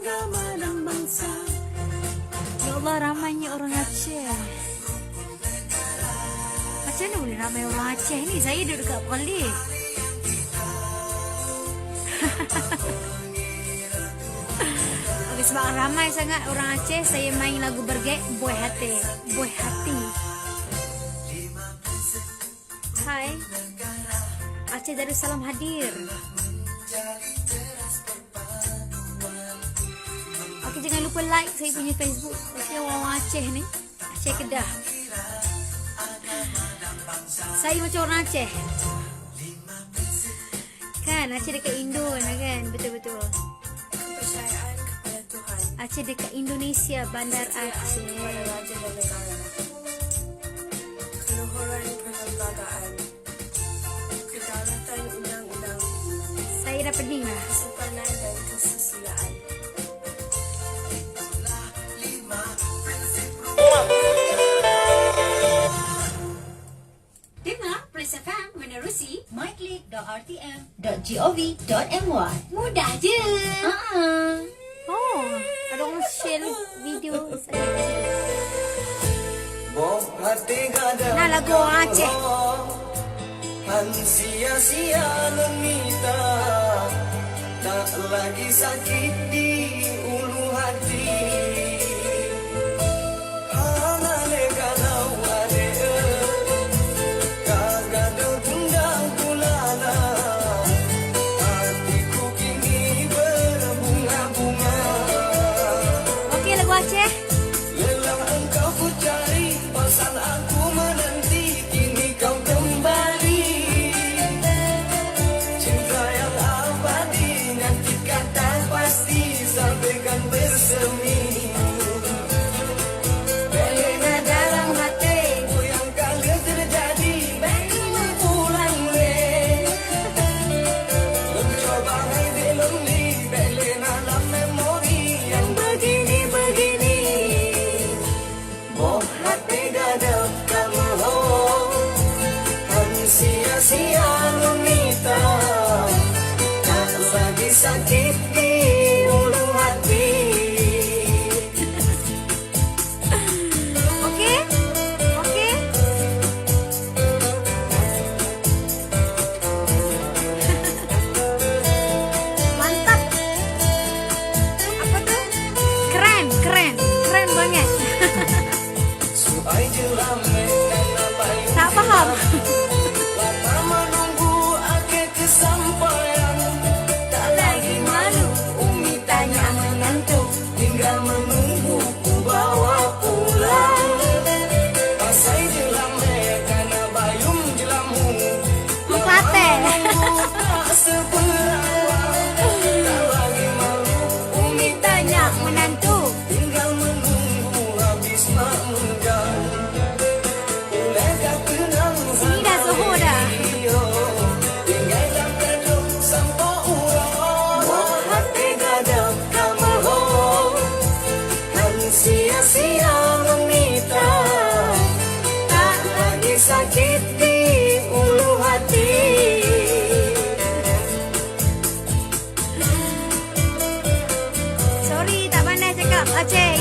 keagamaan bangsa. Ya Allah, ramainya orang Aceh. Macam mana boleh ramai orang Aceh ni? Saya duduk dekat Perlis. Okay, sebab ramai sangat orang Aceh, saya main lagu bergek Buih Hati. Buih Hati. Hai, Aceh Darussalam hadir. Okay, jangan lupa like saya punya Facebook. Saya orang Aceh ni, Aceh Kedah. Saya macam orang Aceh. Kan, Aceh dekat Indo kan? Betul-betul. Kepercayaan kepada Tuhan. Aceh dekat Indonesia, Bandar Aceh. Kepada Raja dan Negara. Keluhuran perlembagaan. Kedaulatan undang-undang. Saya dah pening lah. Kesukanan dan kesusilaan. Dengar Press FM menerusi myclick.rtm.gov.my. Mudah je. Oh, ada orang share video saya. Nah, lagu orang Aceh. Han sia-sia meminta, tak lagi sakit di ulu hati. Hangane kalau ade kagado tundang kulala, hatiku kini berbunga-bunga. Okey, lagu Aceh. Lelah engkau ku cari, pasal aku menanti, kini kau kembali. Cinta yang abadi, nanti kata pasti, sampaikan bersemi. Belena dalam hati, yang kali terjadi, belum pulang le. Mencoba hai belum ni, belena dalam memori yang begini-begini. Boh hati gadap kamu ho, han sia-sia meminta, tak lagi sakit di ulu hati. Okey? Okey? Mantap. Apa tu? Keren, keren. Keren banget. Suai jelam dan bayu Tak faham. lama menunggu akhir kesampaian. Tak lagi malu, Umi tanya menantu, tinggal menunggu ku bawa pulang. Pasai jelam karena bayum jelamu, Kelantan. tak seberapa. Tak lagi malu, Umi tanya menantu, tinggal menunggu habis makan. Bolehkah tenang Sini dah Zohor dah. tinggal dalam kedok sampai urang. Hati gadap kamu ho, han sia-sia meminta, tak lagi sakit di ulu hati. Sorry, tak pandai cakap Aceh.